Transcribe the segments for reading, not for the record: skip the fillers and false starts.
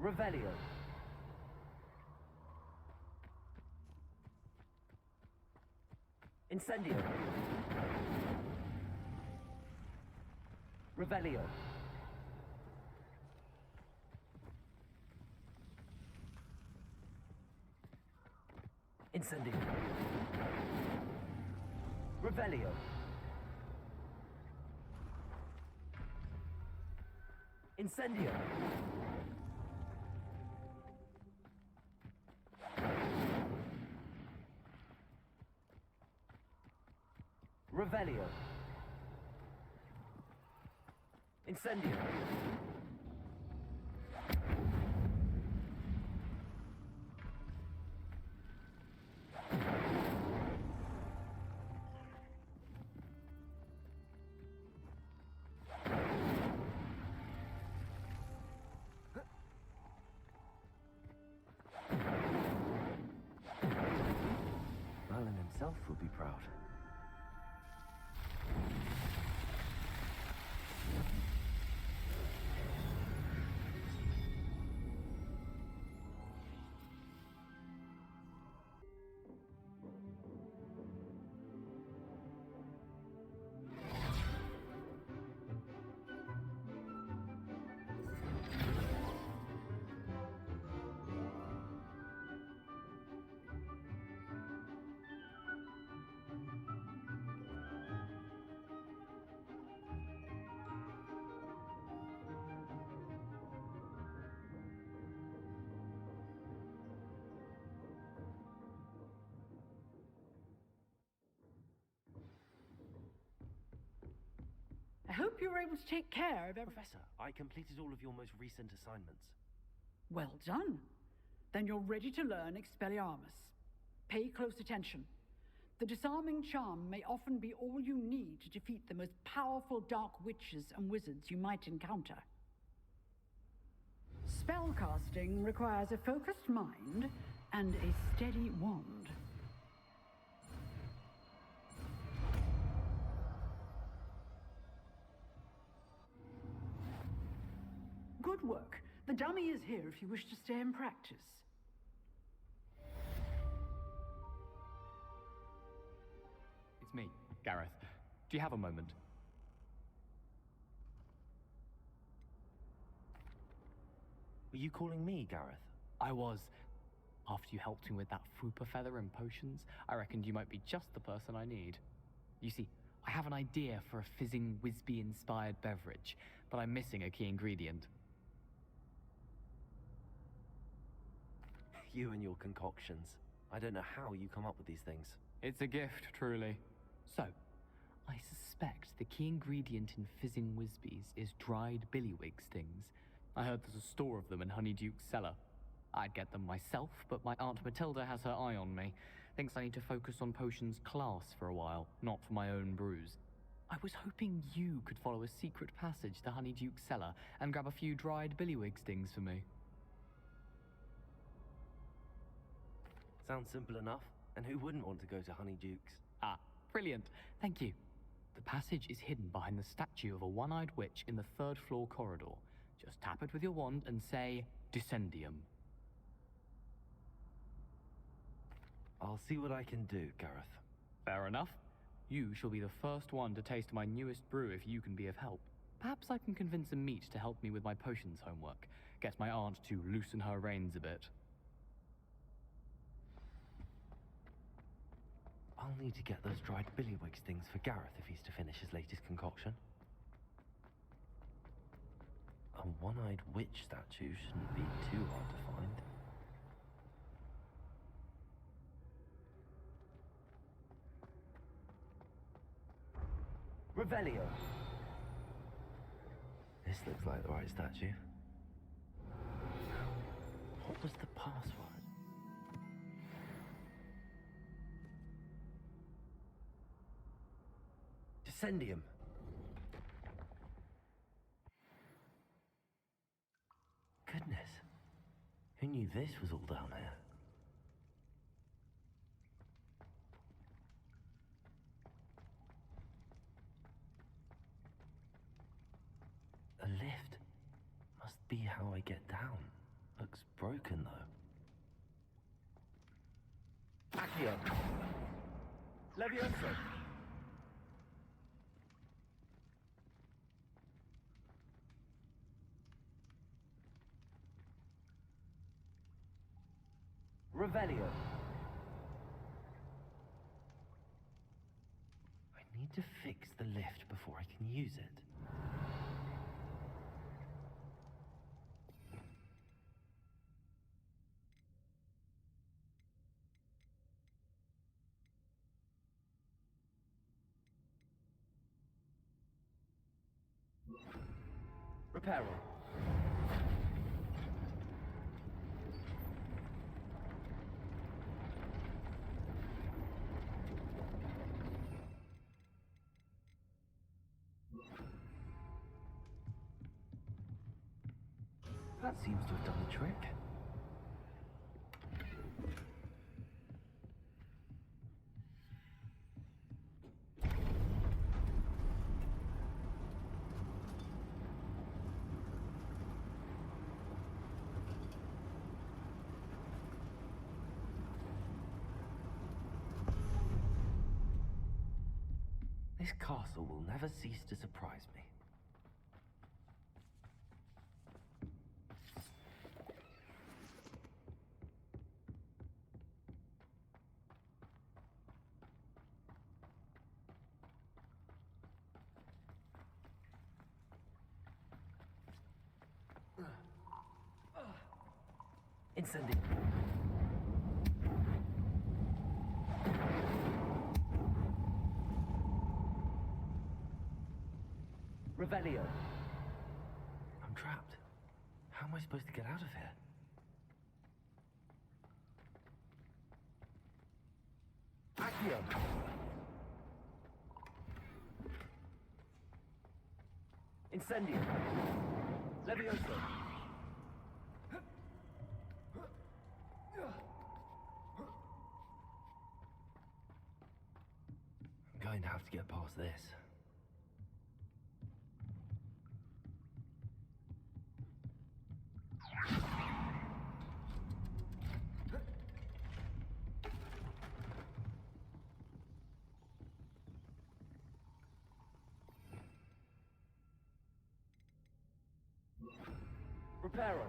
Revelio. Incendio. Revelio. Incendio. Revelio. Incendio. Revelio. Incendio. Merlin himself would be proud. I hope you were able to take care of everything. Professor, I completed all of your most recent assignments. Well done. Then you're ready to learn Expelliarmus. Pay close attention. The disarming charm may often be all you need to defeat the most powerful dark witches and wizards you might encounter. Spellcasting requires a focused mind and a steady wand. Good work. The dummy is here if you wish to stay and practice. It's me, Gareth. Do you have a moment? Were you calling me, Gareth? I was. After you helped me with that Fupa feather and potions, I reckoned you might be just the person I need. You see, I have an idea for a fizzing Wisby-inspired beverage, but I'm missing a key ingredient. You and your concoctions. I don't know how you come up with these things. It's a gift, truly. So, I suspect the key ingredient in fizzing Wisbies is dried billywig stings. I heard there's a store of them in Honeyduke's cellar. I'd get them myself, but my Aunt Matilda has her eye on me. Thinks I need to focus on potions class for a while, not for my own brews. I was hoping you could follow a secret passage to Honeyduke's cellar and grab a few dried billywig stings for me. Sounds simple enough. And who wouldn't want to go to Honeyduke's? Ah, brilliant. Thank you. The passage is hidden behind the statue of a one-eyed witch in the third-floor corridor. Just tap it with your wand and say, Descendium. I'll see what I can do, Gareth. Fair enough. You shall be the first one to taste my newest brew if you can be of help. Perhaps I can convince a meat to help me with my potions homework. Get my aunt to loosen her reins a bit. I'll need to get those dried billywig stings for Gareth if he's to finish his latest concoction. A one-eyed witch statue shouldn't be too hard to find. Revelio. This looks like the right statue. What was the password? Descendium. Goodness. Who knew this was all down here? A lift must be how I get down. Looks broken, though. Accio! Levioso! Revelio! I need to fix the lift before I can use it. Reparo. That seems to have done the trick. This castle will never cease to surprise me. Incendio. Revelio. I'm trapped. How am I supposed to get out of here? Accio. Incendio. Levioso. I'm going to have to get past this. Reparo.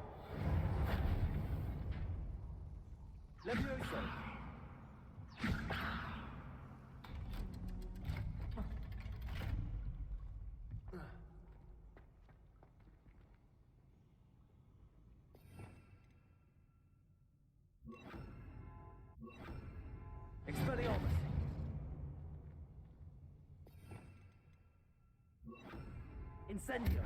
Levioso. Expelliarmus. Incendio.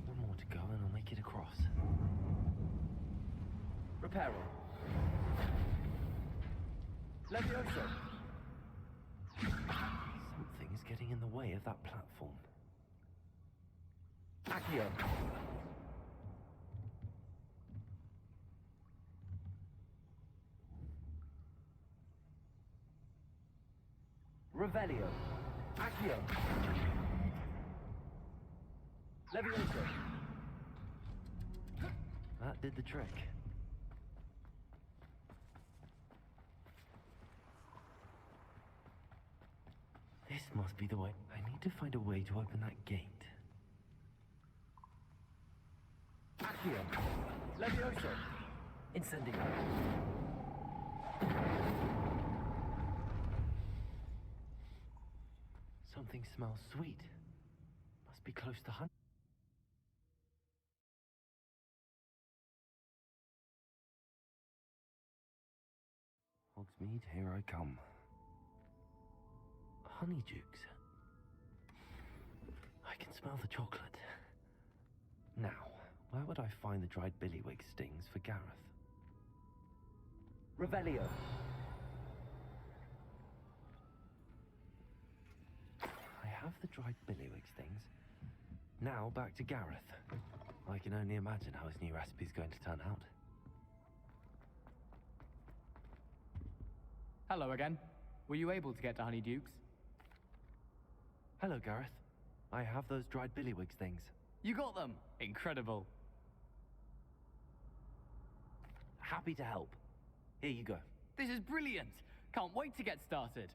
One more to go and I'll make it across. Reparo. Levioso. Something is getting in the way of that platform. Accio. Revelio. Accio. Levioso. That did the trick. This must be the way. I need to find a way to open that gate. Accio. Levioso. Incendio. Something smells sweet. Must be close to honey. Hogsmeade, here I come. Honeydukes. I can smell the chocolate. Now, where would I find the dried billywig stings for Gareth? Revelio. I have the dried billywig stings. Now back to Gareth. I can only imagine how his new recipe's going to turn out. Hello again. Were you able to get to Honeydukes? Hello, Gareth. I have those dried billywigs things. You got them! Incredible. Happy to help. Here you go. This is brilliant! Can't wait to get started.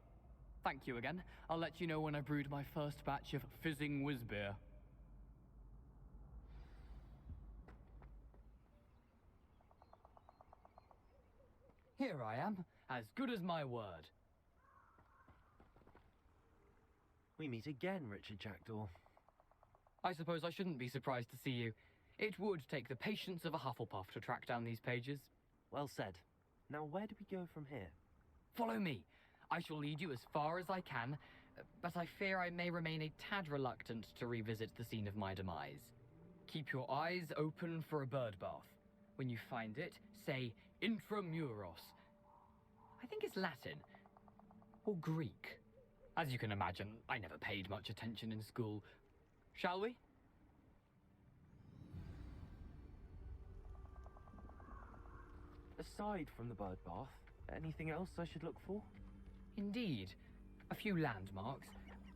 Thank you again. I'll let you know when I brewed my first batch of fizzing whiz beer. Here I am, as good as my word. We meet again, Richard Jackdaw. I suppose I shouldn't be surprised to see you. It would take the patience of a Hufflepuff to track down these pages. Well said. Now where do we go from here? Follow me. I shall lead you as far as I can, but I fear I may remain a tad reluctant to revisit the scene of my demise. Keep your eyes open for a bird bath. When you find it, say intramuros. I think it's Latin. Or Greek. As you can imagine, I never paid much attention in school. Shall we? Aside from the bird bath, anything else I should look for? Indeed. A few landmarks.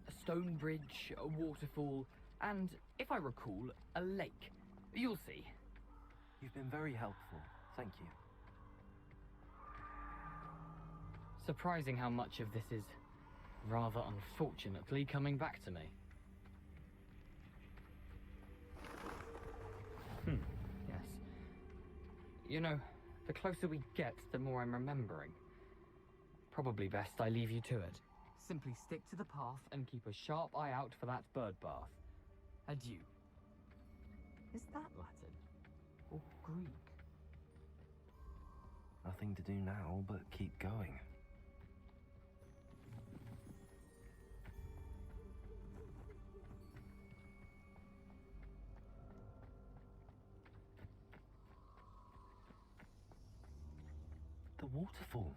A stone bridge, a waterfall, and, if I recall, a lake. You'll see. You've been very helpful. Thank you. Surprising how much of this is, rather unfortunately, coming back to me. Yes. You know, the closer we get, the more I'm remembering. Probably best I leave you to it. Simply stick to the path and keep a sharp eye out for that bird bath. Adieu. Is that Latin? Or Greek? Nothing to do now but keep going. The waterfall.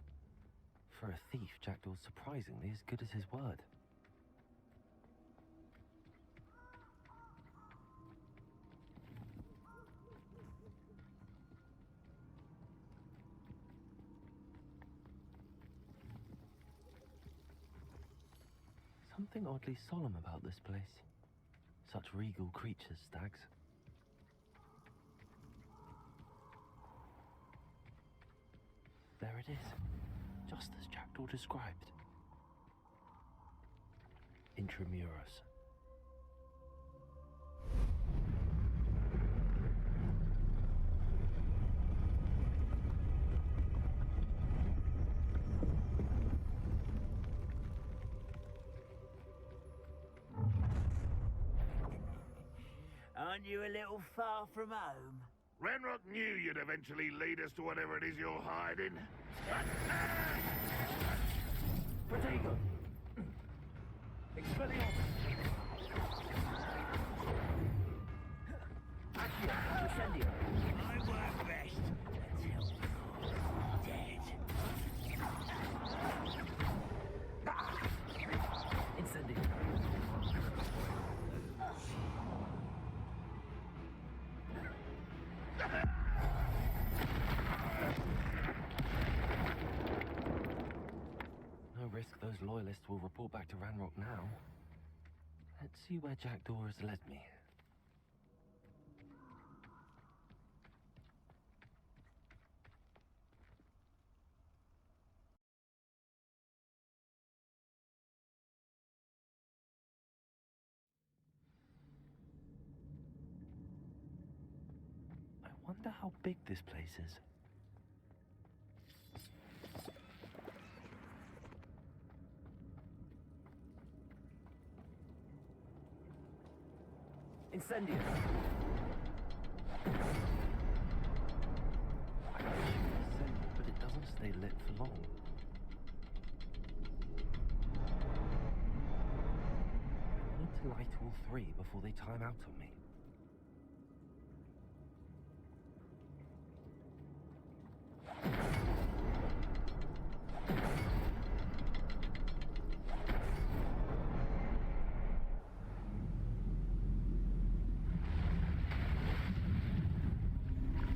For a thief, Jackdaw's surprisingly as good as his word. Something oddly solemn about this place. Such regal creatures, stags. There it is, just as Jackdaw described. Intramuros. Aren't you a little far from home? Ranrock knew you'd eventually lead us to whatever it is you're hiding. Protego! Expelliarmus! Accio! Incendio! I work best until you're dead. Incendio! No risk those loyalists will report back to Ranrock now. Let's see where Jackdaw has led me. I wonder how big this place is. Incendio! I can shoot incendio, but it doesn't stay lit for long. I need to light all three before they time out on me.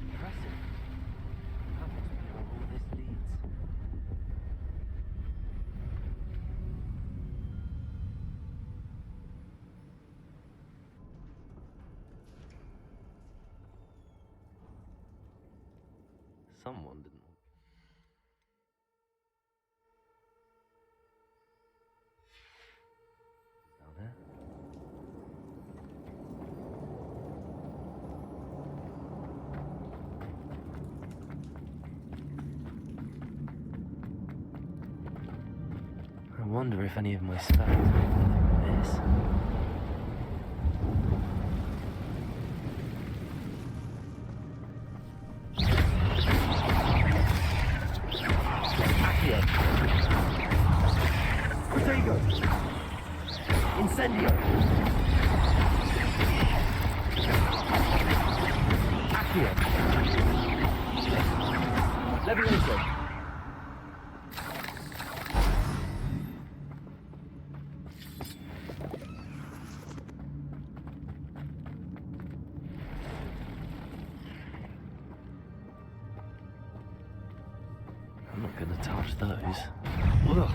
Impressive. That must be how all this leads. someone didn't. Down there. I wonder if any of my spells have anything like this. Incendio! Accio! Levioso! I'm not gonna touch those. Ugh.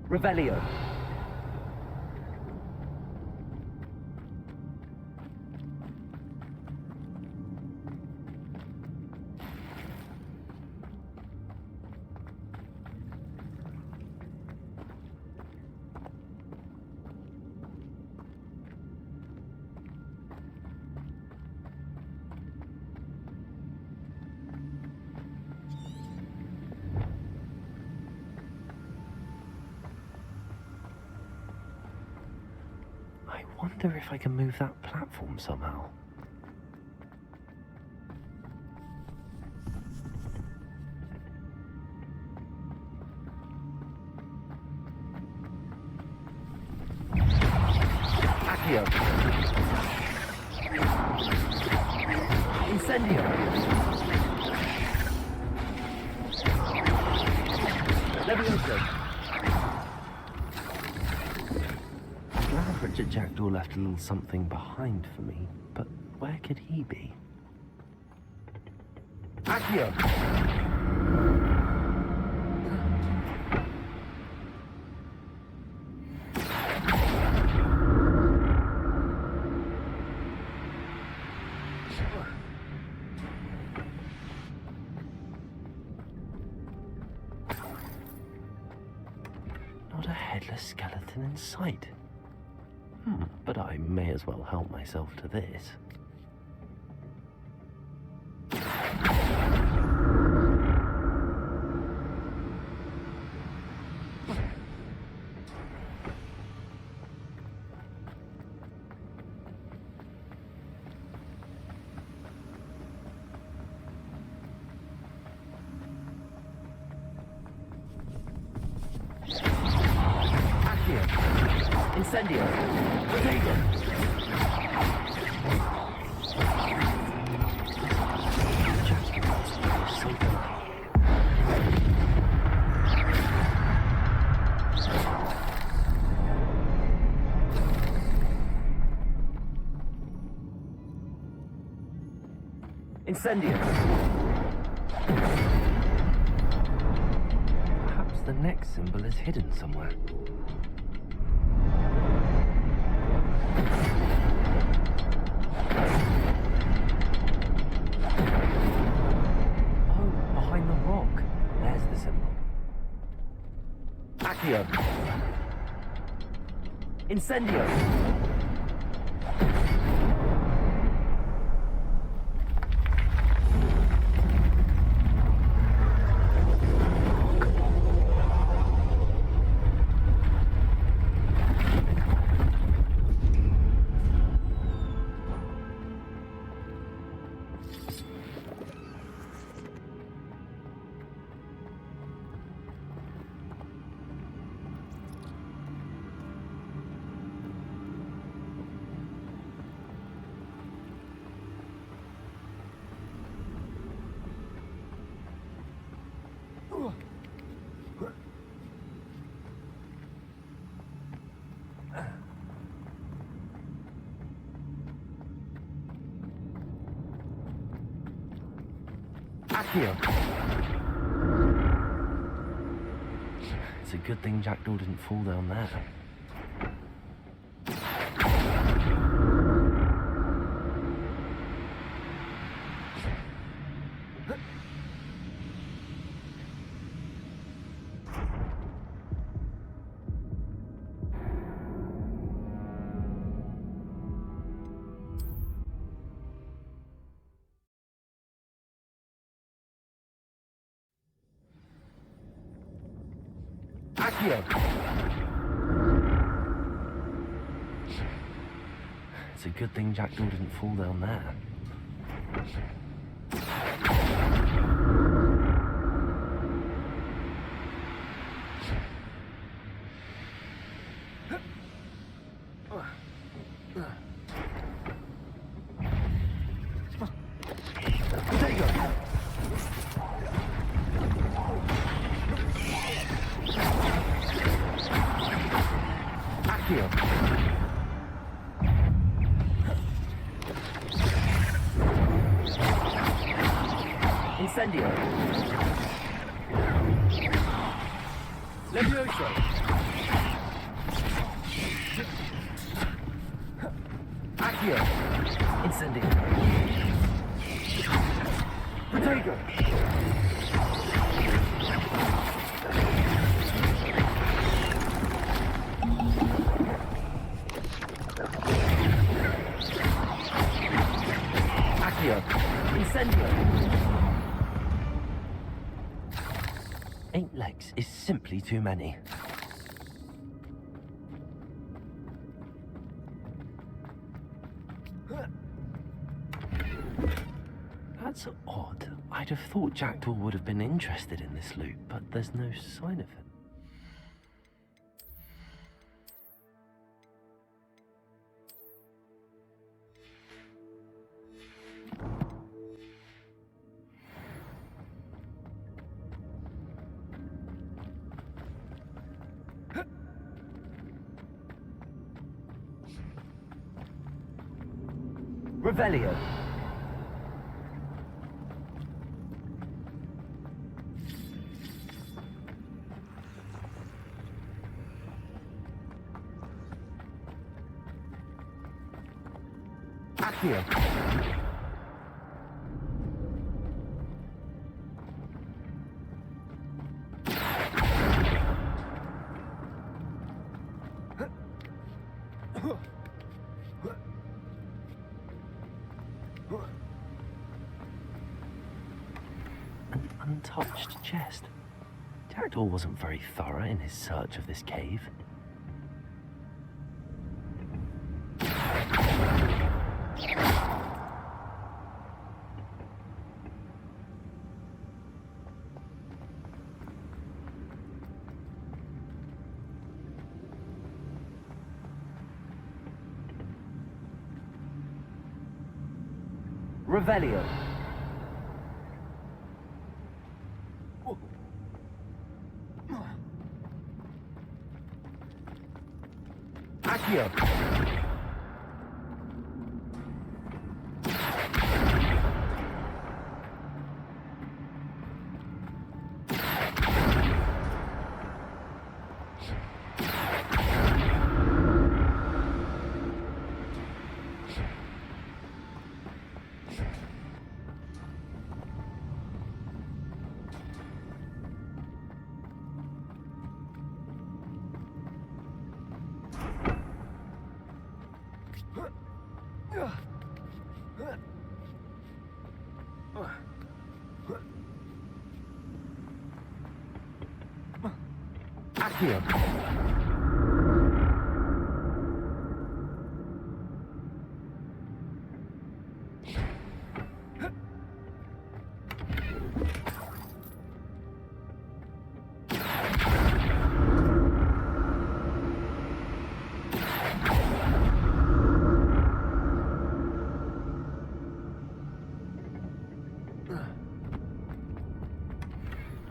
Revelio. I wonder if I can move that platform somehow. Accio. Incendio. Levioso. Richard Jackdaw left a little something behind for me, but where could he be? Accio! Not a headless skeleton in sight. But I may as well help myself to this. Incendio! Potato! Incendio! Perhaps the next symbol is hidden somewhere. Accio. Incendio. Accio. It's a good thing Jackdaw didn't fall down there. Accio. It's a good thing Jackdaw didn't fall down there. There you go. Accio. Incendio. Levioso. Accio. Incendio. Protego. Accio. Incendio. 8 legs is simply too many. That's odd. I'd have thought Jackdaw would have been interested in this loot, but there's no sign of it. Revelio. Accio. An untouched chest. Jackdaw wasn't very thorough in his search of this cave. Revelio. Accio. Accio.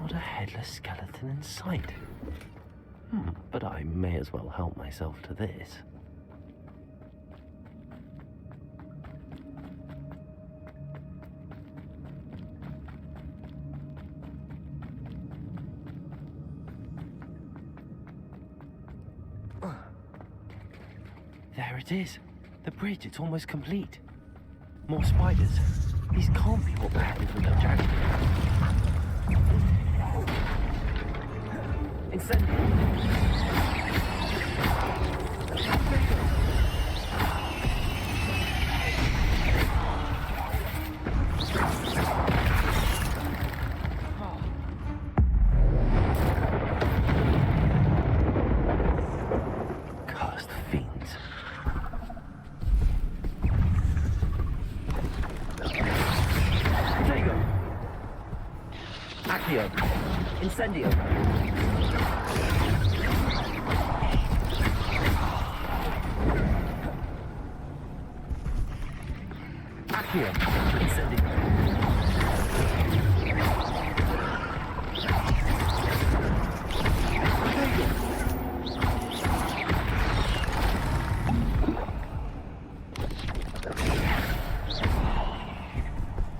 Not a headless skeleton in sight. But I may as well help myself to this. There it is. The bridge, it's almost complete. More spiders. These can't be what we're headed for, though, Jack. Incendio. Cursed fiends. Diego. Accio. Incendio. Accio. Incendio.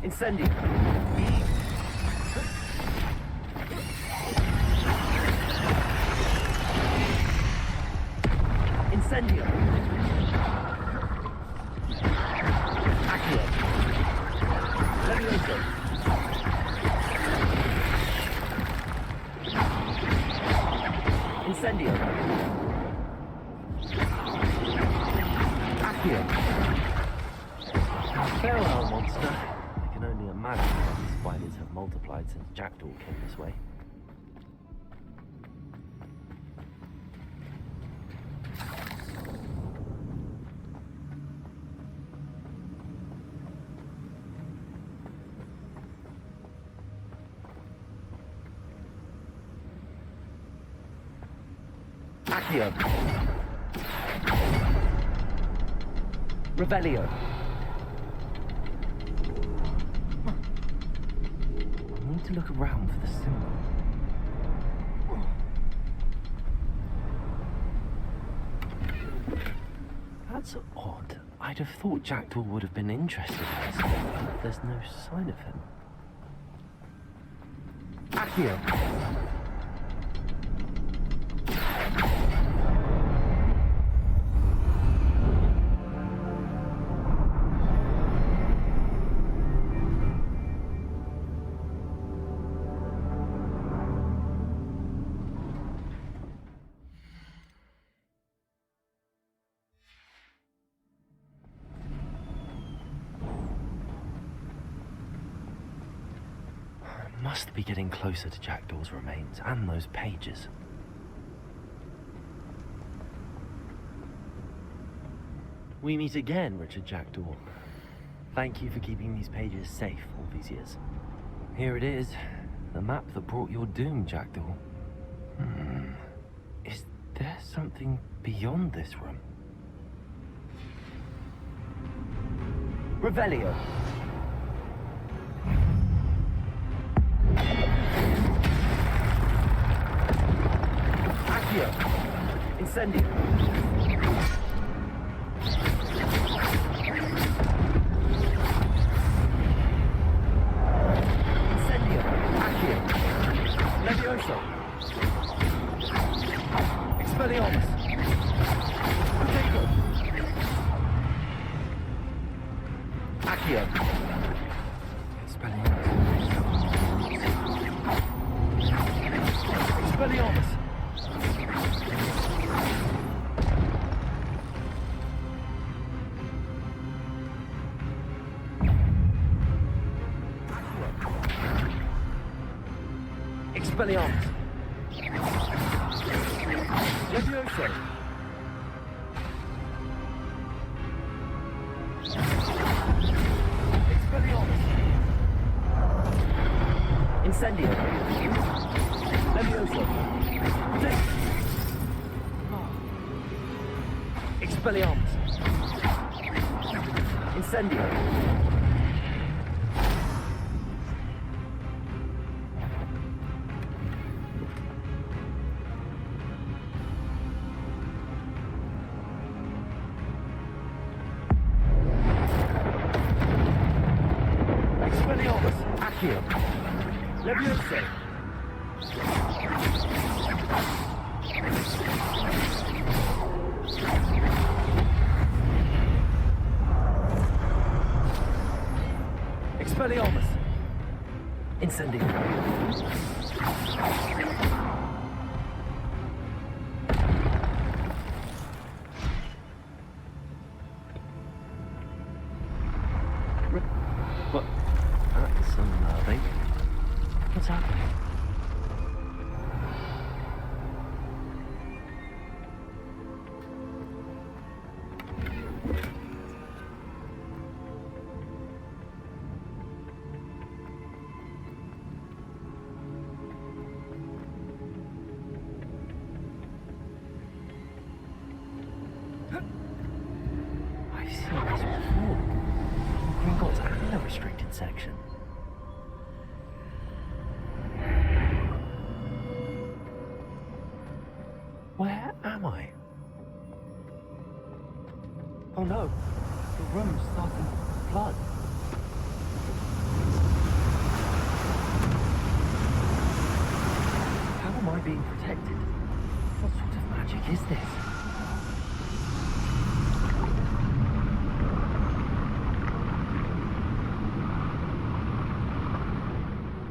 Incendio. Incendio. Accio. Levioso. Incendio. Accio. Farewell, monster. I can only imagine how these spiders have multiplied since Jackdaw came this way. Accio. Revelio. I need to look around for the symbol. That's odd. I'd have thought Jackdaw would have been interested in this, but there's no sign of him. Accio. Must be getting closer to Jackdaw's remains and those pages. We meet again, Richard Jackdaw. Thank you for keeping these pages safe all these years. Here it is, the map that brought your doom, Jackdaw. Is there something beyond this room? Revelio. Accio. Incendio. Incendio. Accio. Levioso. Expelliarmus. Protego. Accio. Expelliarmus. Expelliarmus. Expelliarmus. Levioso. Expelliarmus. Incendio. Levioso. Expelliarmus. Incendio. Expelliarmus. Accio. Levioso. Expelliarmus! Incendio. What? That's unnerving. What's happening? I've seen this before. Gringotts and the restricted section. Where am I? Oh no, the room's starting to flood. How am I being protected? What sort of magic is this?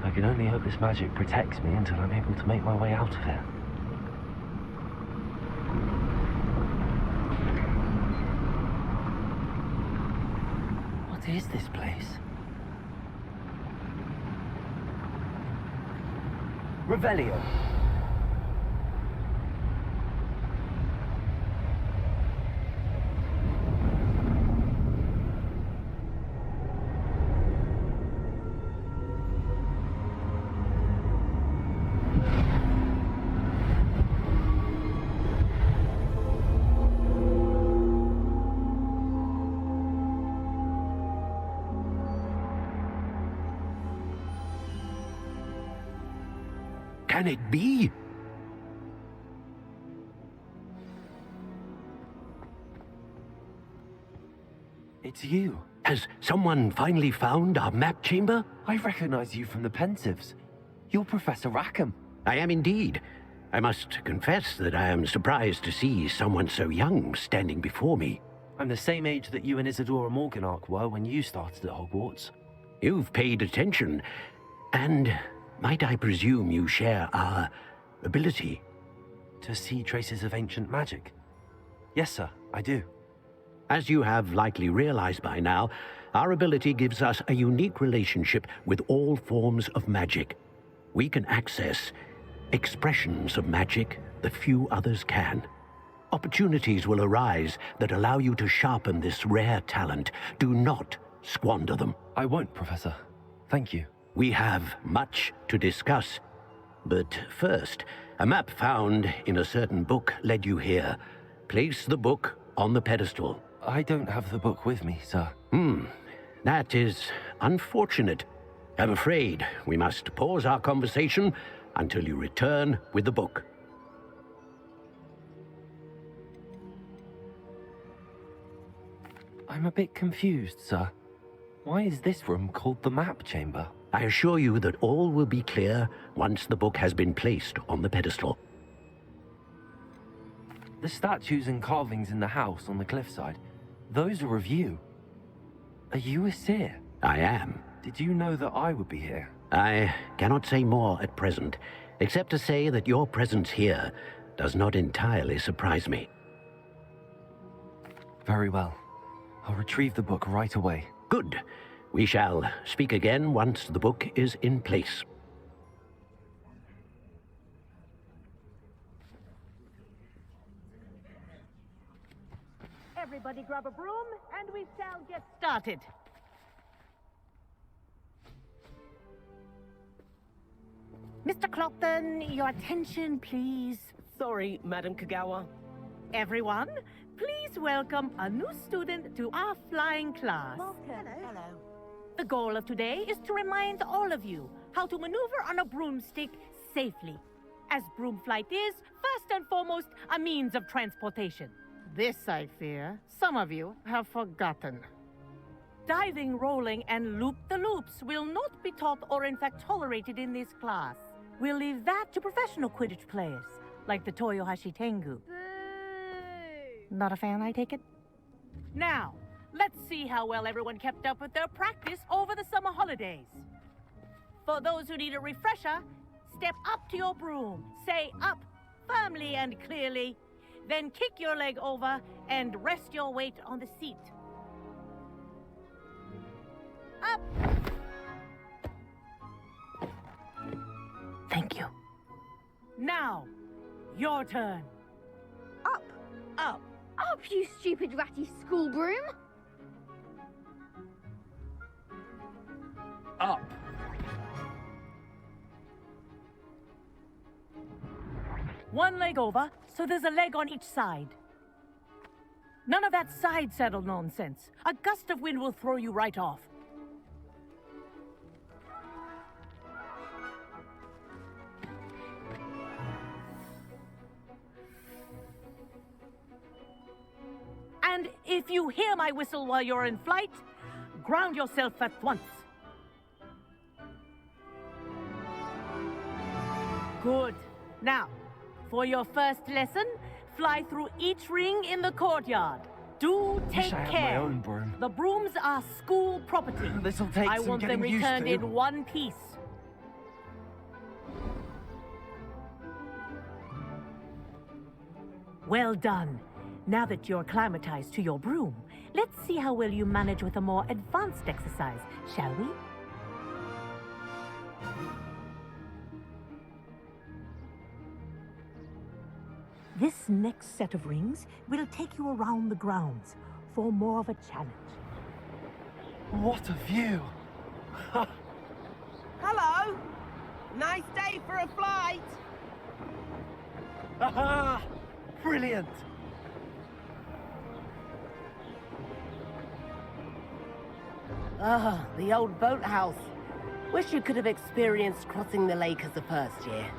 I can only hope this magic protects me until I'm able to make my way out of it. What is this place? Revelio. Can it be? It's you. Has someone finally found our map chamber? I recognize you from the Pensives. You're Professor Rackham. I am indeed. I must confess that I am surprised to see someone so young standing before me. I'm the same age that you and Isadora Morganark were when you started at Hogwarts. You've paid attention, and might I presume you share our ability? To see traces of ancient magic? Yes, sir, I do. As you have likely realized by now, our ability gives us a unique relationship with all forms of magic. We can access expressions of magic that few others can. Opportunities will arise that allow you to sharpen this rare talent. Do not squander them. I won't, Professor. Thank you. We have much to discuss. But first, a map found in a certain book led you here. Place the book on the pedestal. I don't have the book with me, sir. That is unfortunate. I'm afraid we must pause our conversation until you return with the book. I'm a bit confused, sir. Why is this room called the map chamber? I assure you that all will be clear once the book has been placed on the pedestal. The statues and carvings in the house on the cliffside, those are of you. Are you a seer? I am. Did you know that I would be here? I cannot say more at present, except to say that your presence here does not entirely surprise me. Very well. I'll retrieve the book right away. Good. We shall speak again once the book is in place. Everybody grab a broom, and we shall get started. Mr. Clopton, your attention, please. Sorry, Madam Kagawa. Everyone, please welcome a new student to our flying class. Hello. The goal of today is to remind all of you how to maneuver on a broomstick safely, as broom flight is, first and foremost, a means of transportation. This, I fear, some of you have forgotten. Diving, rolling, and loop-the-loops will not be taught or in fact tolerated in this class. We'll leave that to professional Quidditch players, like the Toyohashi Tengu. Not a fan, I take it? Now, Let's see how well everyone kept up with their practice over the summer holidays. For those who need a refresher, step up to your broom, say up firmly and clearly, then kick your leg over and rest your weight on the seat. Up! Thank you. Now, your turn. Up! Up! Up, you stupid ratty school broom! Up! One leg over, so there's a leg on each side. None of that side saddle nonsense. A gust of wind will throw you right off. And if you hear my whistle while you're in flight, ground yourself at once. Good. Now, for your first lesson, fly through each ring in the courtyard. Do take Wish I had care. my own broom. The brooms are school property. This'll take I some want them getting used returned to. in one piece. Well done. Now that you're acclimatized to your broom, let's see how well you manage with a more advanced exercise, shall we? This next set of rings will take you around the grounds for more of a challenge. What a view! Hello. Nice day for a flight. Aha! Brilliant! Ah, the old boathouse. Wish you could have experienced crossing the lake as a first year.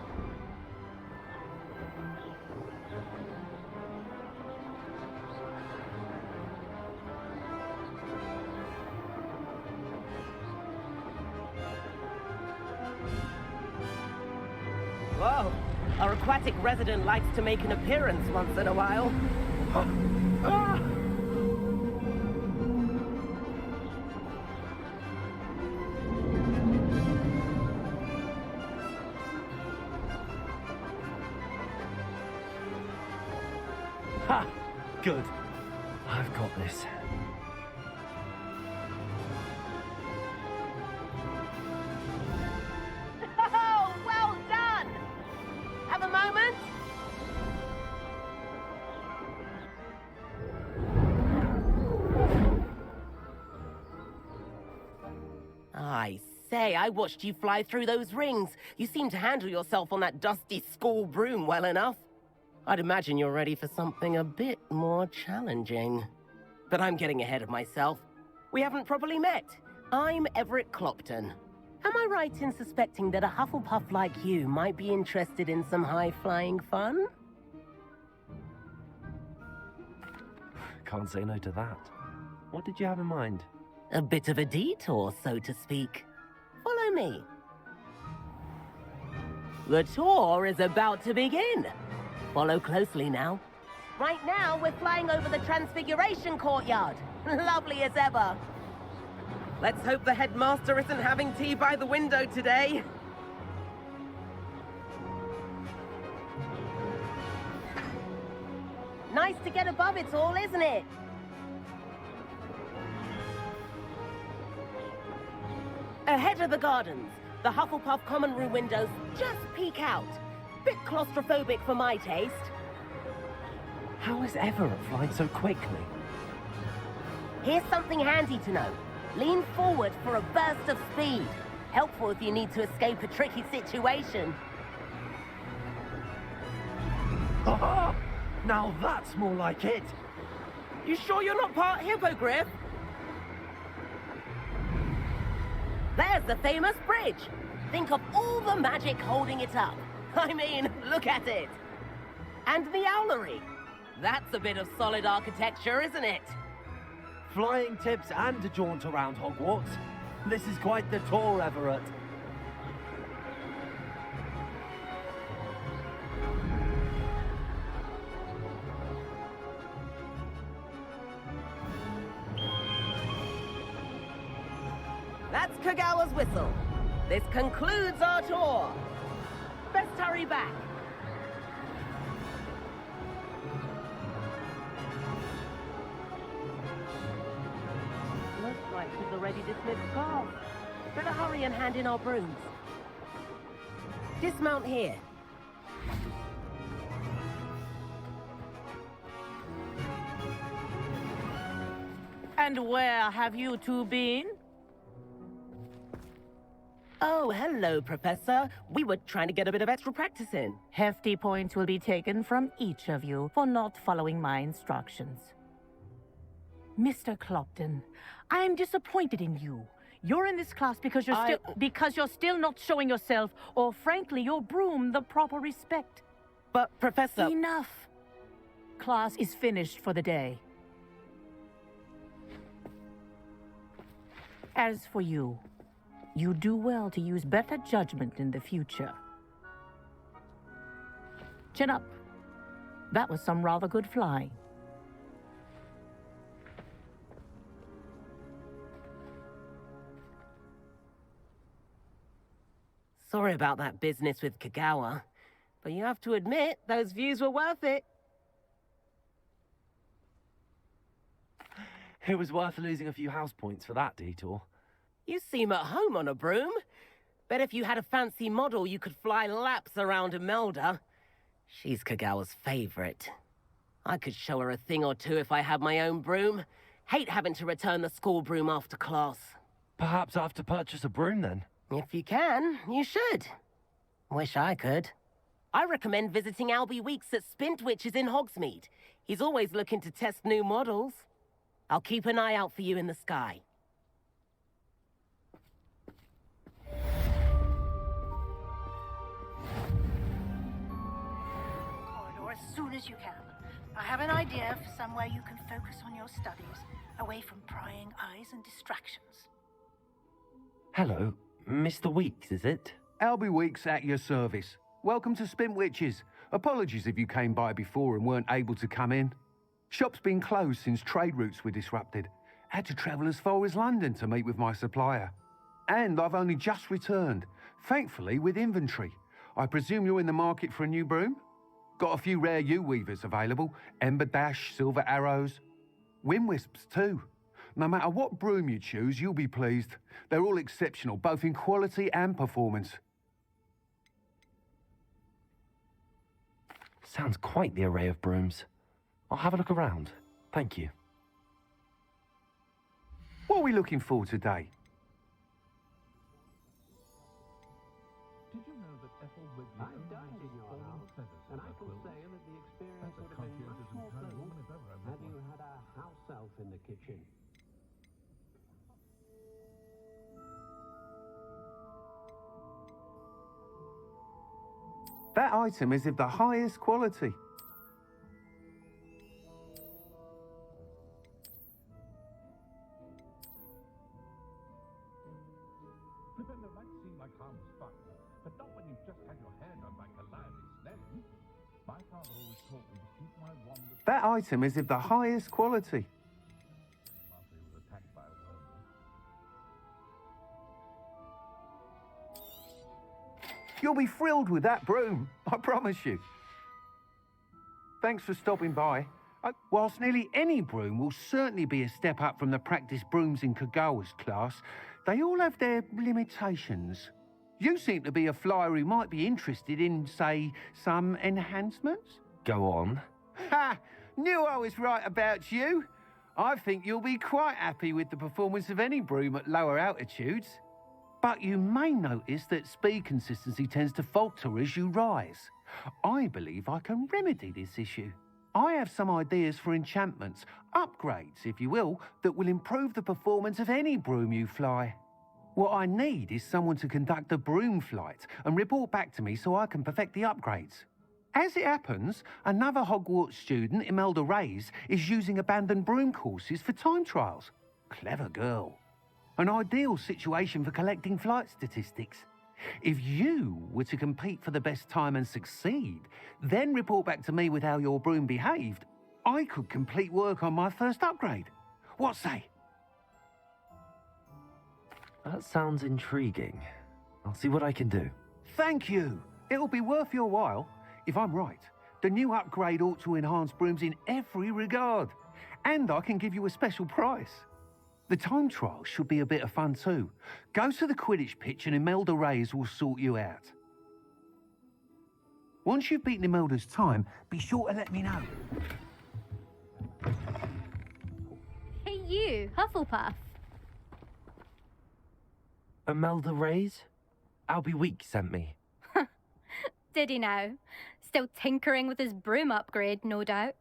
Whoa, our aquatic resident likes to make an appearance once in a while. Ah! Ha! Good. I've got this. Oh, well done! Have a moment? I say, I watched you fly through those rings. You seem to handle yourself on that dusty school broom well enough. I'd imagine you're ready for something a bit more challenging. But I'm getting ahead of myself. We haven't properly met. I'm Everett Clopton. Am I right in suspecting that a Hufflepuff like you might be interested in some high-flying fun? Can't say no to that. What did you have in mind? A bit of a detour, so to speak. Follow me. The tour is about to begin. Follow closely now. Right now, we're flying over the Transfiguration Courtyard. Lovely as ever. Let's hope the headmaster isn't having tea by the window today. Nice to get above it all, isn't it? Ahead of the gardens, the Hufflepuff common room windows just peek out. Bit claustrophobic for my taste. How is Everett flying so quickly? Here's something handy to know. Lean forward for a burst of speed. Helpful if you need to escape a tricky situation. Aha! Now that's more like it! You sure you're not part hippogriff? There's the famous bridge. Think of all the magic holding it up. I mean, look at it. And the owlery. That's a bit of solid architecture, isn't it? Flying tips and a jaunt around Hogwarts. This is quite the tour, Everett. Kagawa's whistle. This concludes our tour. Best hurry back. Looks like she's already dismissed cars. Better hurry and hand in our brooms. Dismount here. And where have you two been? Oh, hello, Professor. We were trying to get a bit of extra practice in. Hefty points will be taken from each of you for not following my instructions. Mr. Clopton, I am disappointed in you. You're in this class because you're still not showing yourself, or frankly, your broom the proper respect. But, Professor... Enough. Class is finished for the day. As for you, you do well to use better judgment in the future. Chin up. That was some rather good flying. Sorry about that business with Kagawa, but you have to admit, those views were worth it. It was worth losing a few house points for that detour. You seem at home on a broom. Bet if you had a fancy model, you could fly laps around Imelda. She's Kagawa's favorite. I could show her a thing or two if I had my own broom. Hate having to return the school broom after class. Perhaps I have to purchase a broom then. If you can, you should. Wish I could. I recommend visiting Albie Weeks at Spintwitches in Hogsmeade. He's always looking to test new models. I'll keep an eye out for you in the sky. Corridor as soon as you can. I have an idea for somewhere you can focus on your studies, away from prying eyes and distractions. Hello, Mr. Weeks, is it? Albie Weeks at your service. Welcome to Spintwitches. Apologies if you came by before and weren't able to come in. Shop's been closed since trade routes were disrupted. Had to travel as far as London to meet with my supplier. And I've only just returned, thankfully with inventory. I presume you're in the market for a new broom? Got a few rare U-weavers available. Ember Dash, Silver Arrows. Wind Wisps too. No matter what broom you choose, you'll be pleased. They're all exceptional, both in quality and performance. Sounds quite the array of brooms. I'll have a look around. Thank you. What are we looking for today? Did you know that Ethel Wigley I've done it in your house, and I can say that the experience would have been much more pleasant had you had a house elf in the kitchen. That item is of the highest quality. Pretend it might seem like harmless fun, but not when you've just had your hair done by Calliope's then. My father always taught me to keep my wand. That item is of the highest quality. After he was attacked by a worm. You'll be thrilled with that broom, I promise you. Thanks for stopping by. Whilst nearly any broom will certainly be a step up from the practice brooms in Kagawa's class, they all have their limitations. You seem to be a flyer who might be interested in, say, some enhancements? Go on. Ha! Knew I was right about you. I think you'll be quite happy with the performance of any broom at lower altitudes. But you may notice that speed consistency tends to falter as you rise. I believe I can remedy this issue. I have some ideas for enchantments, upgrades, if you will, that will improve the performance of any broom you fly. What I need is someone to conduct a broom flight and report back to me so I can perfect the upgrades. As it happens, another Hogwarts student, Imelda Reyes, is using abandoned broom courses for time trials. Clever girl. An ideal situation for collecting flight statistics. If you were to compete for the best time and succeed, then report back to me with how your broom behaved, I could complete work on my first upgrade. What say? That sounds intriguing. I'll see what I can do. Thank you. It'll be worth your while. If I'm right, the new upgrade ought to enhance brooms in every regard. And I can give you a special price. The time trial should be a bit of fun too. Go to the Quidditch pitch and Imelda Reyes will sort you out. Once you've beaten Imelda's time, be sure to let me know. Hey you, Hufflepuff. Imelda Reyes? Albie Week sent me. Did he now? Still tinkering with his broom upgrade, no doubt.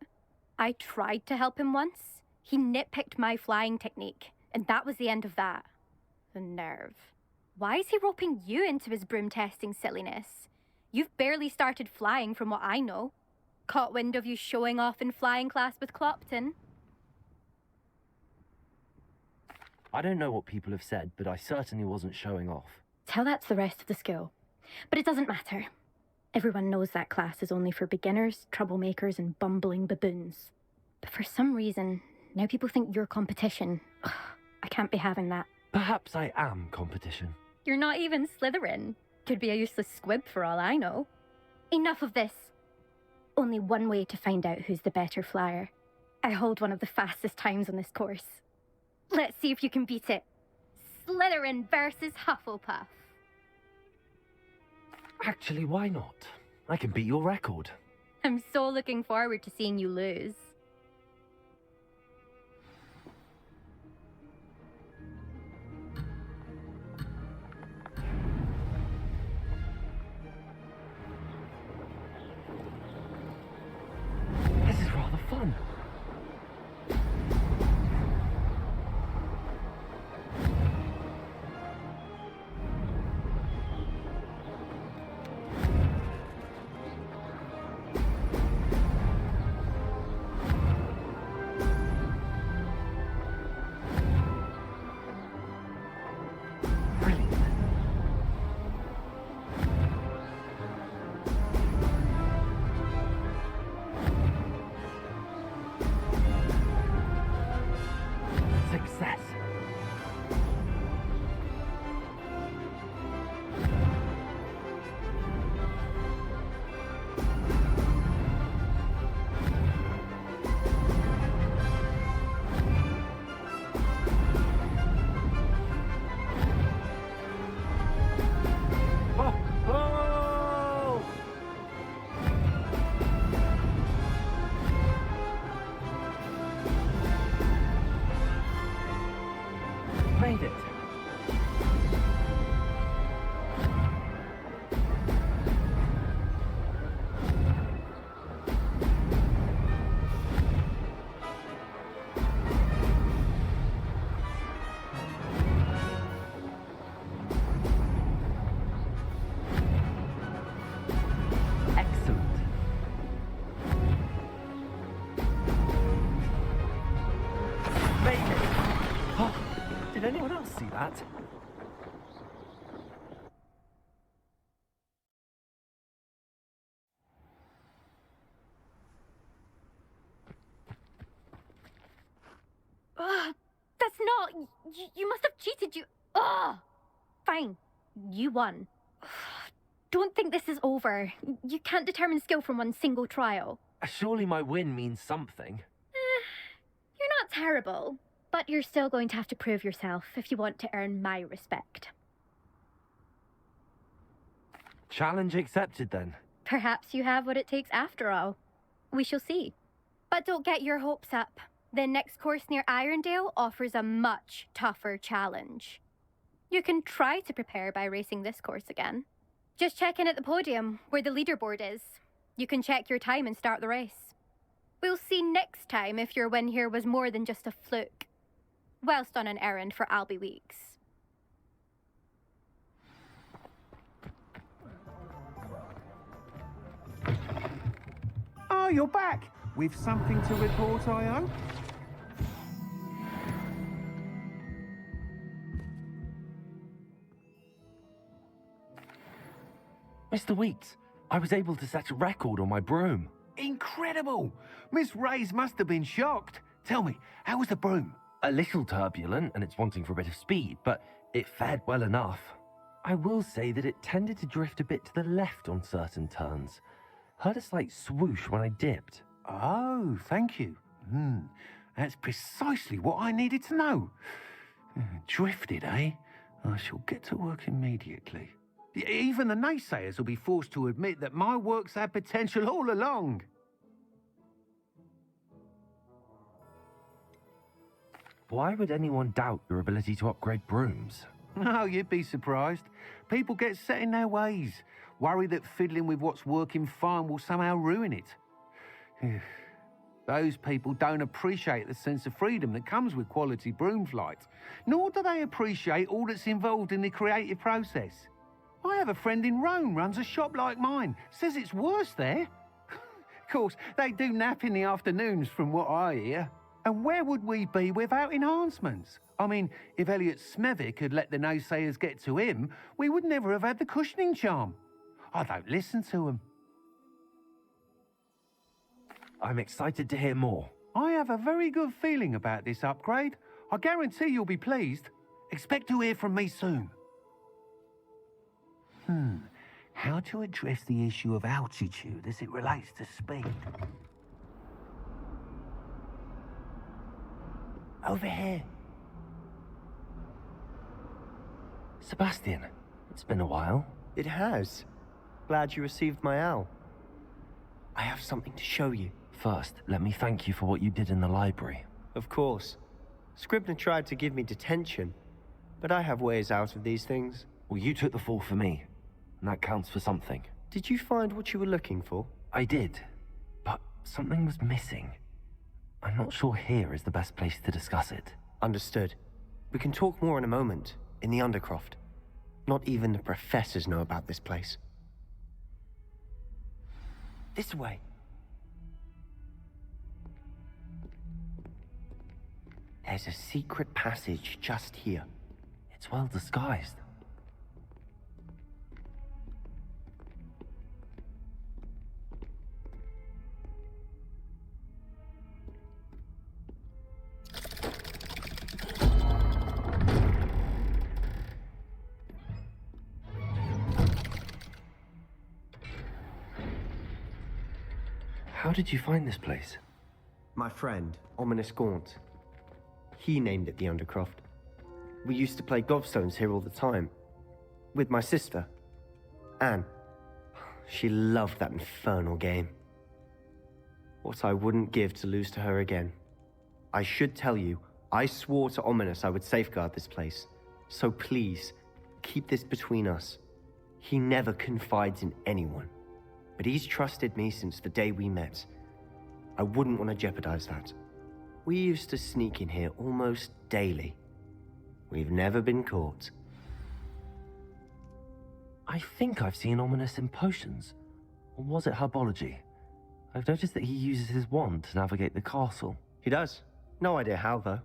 I tried to help him once. He nitpicked my flying technique, and that was the end of that. The nerve. Why is he roping you into his broom testing silliness? You've barely started flying from what I know. Caught wind of you showing off in flying class with Clopton. I don't know what people have said, but I certainly wasn't showing off. Tell that to the rest of the school. But it doesn't matter. Everyone knows that class is only for beginners, troublemakers, and bumbling baboons. But for some reason, now people think you're competition. Ugh, I can't be having that. Perhaps I am competition. You're not even Slytherin. Could be a useless squib for all I know. Enough of this. Only one way to find out who's the better flyer. I hold one of the fastest times on this course. Let's see if you can beat it. Slytherin versus Hufflepuff. Actually, why not? I can beat your record. I'm so looking forward to seeing you lose. This is rather fun. Success. Oh! Oh! Made it. Excellent. Made it. Oh, did anyone else see that? Ugh, that's not... You must have cheated, you... Ugh! Fine. You won. Ugh, don't think this is over. You can't determine skill from one single trial. Surely my win means something. You're not terrible, but you're still going to have to prove yourself if you want to earn my respect. Challenge accepted then. Perhaps you have what it takes after all. We shall see. But don't get your hopes up. The next course near Irondale offers a much tougher challenge. You can try to prepare by racing this course again. Just check in at the podium, where the leaderboard is. You can check your time and start the race. We'll see next time if your win here was more than just a fluke, whilst on an errand for Albie Weeks. Oh, you're back. With something to report, I hope? Mr. Weeks, I was able to set a record on my broom. Incredible! Miss Reyes must have been shocked. Tell me, how was the broom? A little turbulent, and it's wanting for a bit of speed, but It fared well enough. I will say that it tended to drift a bit to the left on certain turns. Heard a slight swoosh when I dipped. Oh, thank you. That's precisely what I needed to know. Drifted, eh? I shall get to work immediately. Even the naysayers will be forced to admit that my work's had potential all along. Why would anyone doubt your ability to upgrade brooms? Oh, you'd be surprised. People get set in their ways, worry that fiddling with what's working fine will somehow ruin it. Those people don't appreciate the sense of freedom that comes with quality broom flight, nor do they appreciate all that's involved in the creative process. I have a friend in Rome runs a shop like mine, says it's worse there. Of course, they do nap in the afternoons from what I hear. And where would we be without enhancements? I mean, if Elliot Smethwick had let the naysayers get to him, we would never have had the cushioning charm. I don't listen to him. I'm excited to hear more. I have a very good feeling about this upgrade. I guarantee you'll be pleased. Expect to hear from me soon. How to address the issue of altitude as it relates to speed? Over here. Sebastian, it's been a while. It has. Glad you received my owl. I have something to show you. First, let me thank you for what you did in the library. Of course. Scribner tried to give me detention, but I have ways out of these things. Well, you took the fall for me, and that counts for something. Did you find what you were looking for? I did, but something was missing. I'm not sure here is the best place to discuss it. Understood. We can talk more in a moment, in the Undercroft. Not even the professors know about this place. This way. There's a secret passage just here. It's well disguised. How did you find this place? My friend, Ominous Gaunt. He named it the Undercroft. We used to play gobstones here all the time. With my sister, Anne. She loved that infernal game. What I wouldn't give to lose to her again. I should tell you, I swore to Ominous I would safeguard this place. So please, keep this between us. He never confides in anyone. But he's trusted me since the day we met. I wouldn't want to jeopardize that. We used to sneak in here almost daily. We've never been caught. I think I've seen Ominous in potions. Or was it herbology? I've noticed that he uses his wand to navigate the castle. He does. No idea how, though.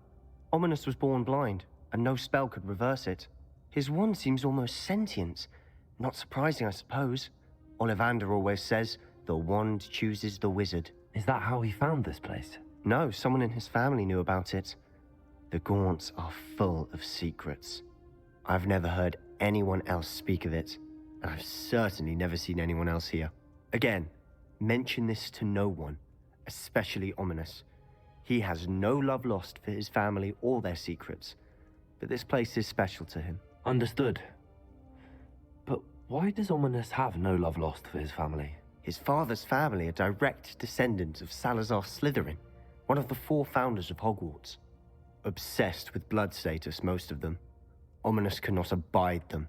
Ominous was born blind, and no spell could reverse it. His wand seems almost sentient. Not surprising, I suppose. Ollivander always says, the wand chooses the wizard. Is that how he found this place? No, someone in his family knew about it. The Gaunts are full of secrets. I've never heard anyone else speak of it, and I've certainly never seen anyone else here. Again, mention this to no one, especially Ominous. He has no love lost for his family or their secrets, but this place is special to him. Understood. But why does Ominous have no love lost for his family? His father's family are direct descendants of Salazar Slytherin, one of the 4 founders of Hogwarts. Obsessed with blood status, most of them. Ominous cannot abide them,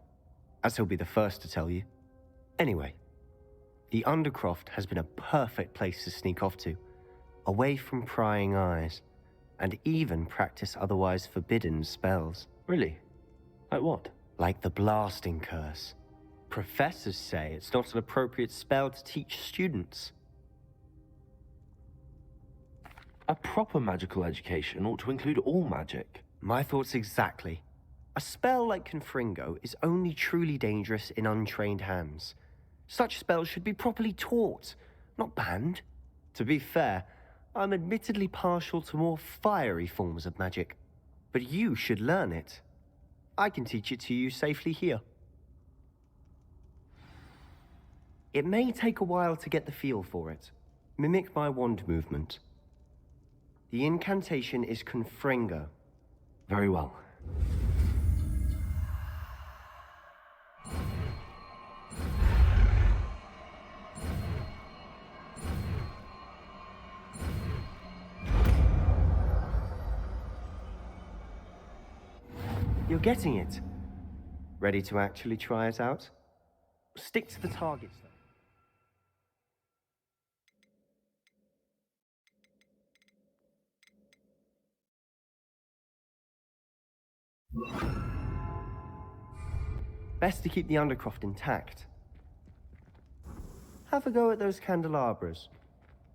as he'll be the first to tell you. Anyway, the Undercroft has been a perfect place to sneak off to, away from prying eyes, and even practice otherwise forbidden spells. Really? Like what? Like the blasting curse. Professors say it's not an appropriate spell to teach students. A proper magical education ought to include all magic. My thoughts exactly. A spell like Confringo is only truly dangerous in untrained hands. Such spells should be properly taught, not banned. To be fair, I'm admittedly partial to more fiery forms of magic, but you should learn it. I can teach it to you safely here. It may take a while to get the feel for it. Mimic my wand movement. The incantation is Confringo. Very well. You're getting it. Ready to actually try it out? Stick to the targets, though. Best to keep the Undercroft intact. Have a go at those candelabras.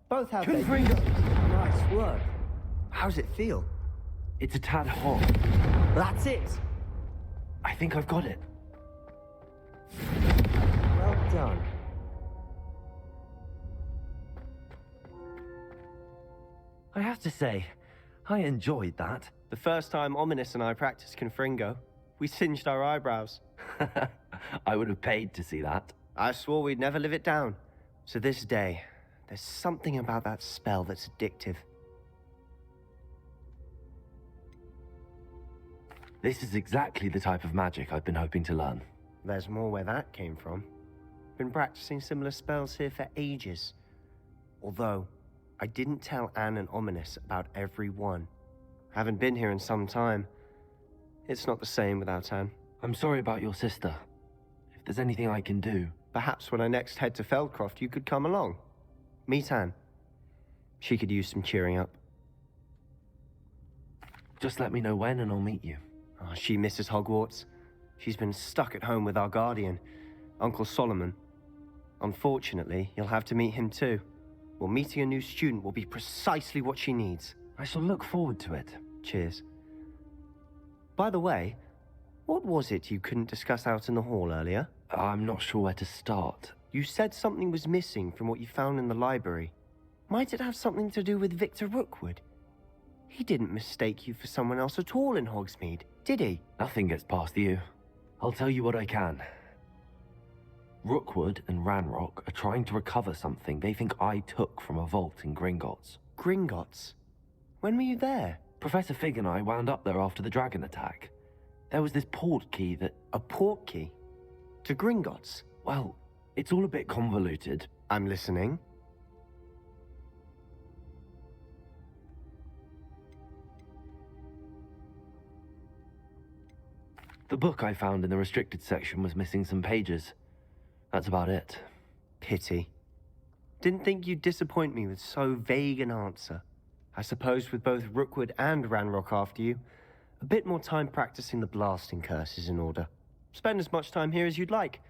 Both have their... Nice work. How's it feel? It's a tad hot. That's it. I think I've got it. Well done. I have to say, I enjoyed that. The first time Ominous and I practiced Confringo, we singed our eyebrows. I would have paid to see that. I swore we'd never live it down. To this day, there's something about that spell that's addictive. This is exactly the type of magic I've been hoping to learn. There's more where that came from. Been practicing similar spells here for ages. Although, I didn't tell Anne and Ominous about every one. Haven't been here in some time. It's not the same without Anne. I'm sorry about your sister. If there's anything I can do... Perhaps when I next head to Feldcroft, you could come along. Meet Anne. She could use some cheering up. Just let me know when and I'll meet you. Oh, she misses Hogwarts. She's been stuck at home with our guardian, Uncle Solomon. Unfortunately, you'll have to meet him too. Well, meeting a new student will be precisely what she needs. I shall look forward to it. Cheers. By the way, what was it you couldn't discuss out in the hall earlier? I'm not sure where to start. You said something was missing from what you found in the library. Might it have something to do with Victor Rookwood? He didn't mistake you for someone else at all in Hogsmeade, did he? Nothing gets past you. I'll tell you what I can. Rookwood and Ranrock are trying to recover something they think I took from a vault in Gringotts. Gringotts? When were you there? Professor Fig and I wound up there after the dragon attack. There was this port key that... A port key? To Gringotts? Well, it's all a bit convoluted. I'm listening. The book I found in the restricted section was missing some pages. That's about it. Pity. Didn't think you'd disappoint me with so vague an answer. I suppose with both Rookwood and Ranrock after you, a bit more time practicing the blasting curse is in order. Spend as much time here as you'd like.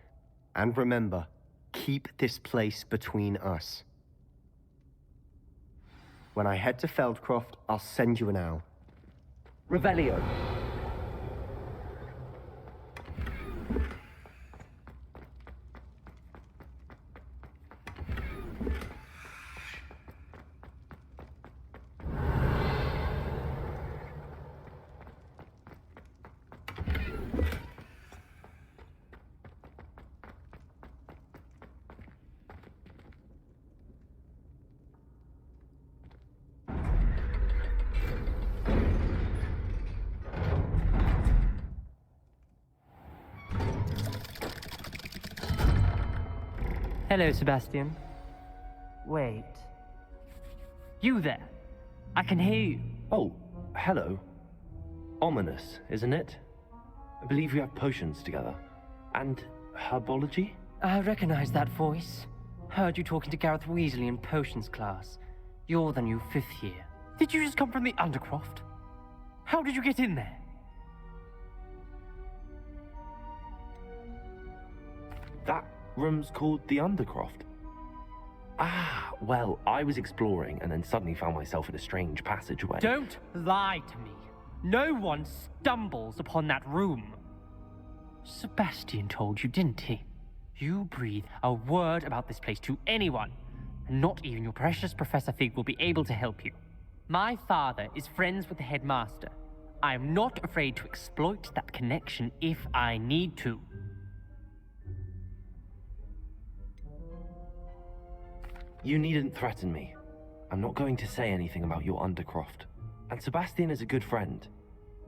And remember, keep this place between us. When I head to Feldcroft, I'll send you an owl. Revelio. Hello, Sebastian. Wait. You there? I can hear you. Oh, hello. Ominous, isn't it? I believe we have potions together. And herbology? I recognize that voice. Heard you talking to Gareth Weasley in potions class. You're the new 5th year. Did you just come from the Undercroft? How did you get in there? That room's called the Undercroft. Ah, well, I was exploring and then suddenly found myself in a strange passageway. Don't lie to me. No one stumbles upon that room. Sebastian told you, didn't he? You breathe a word about this place to anyone, and not even your precious Professor Fig will be able to help you. My father is friends with the headmaster. I'm not afraid to exploit that connection if I need to. You needn't threaten me. I'm not going to say anything about your Undercroft. And Sebastian is a good friend.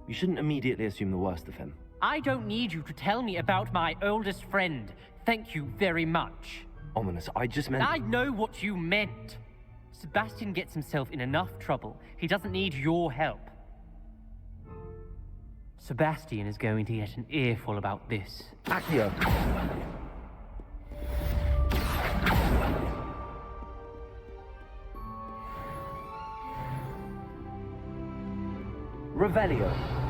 You shouldn't immediately assume the worst of him. I don't need you to tell me about my oldest friend. Thank you very much. Ominous, I just meant... I know what you meant. Sebastian gets himself in enough trouble. He doesn't need your help. Sebastian is going to get an earful about this. Accio! Revelio.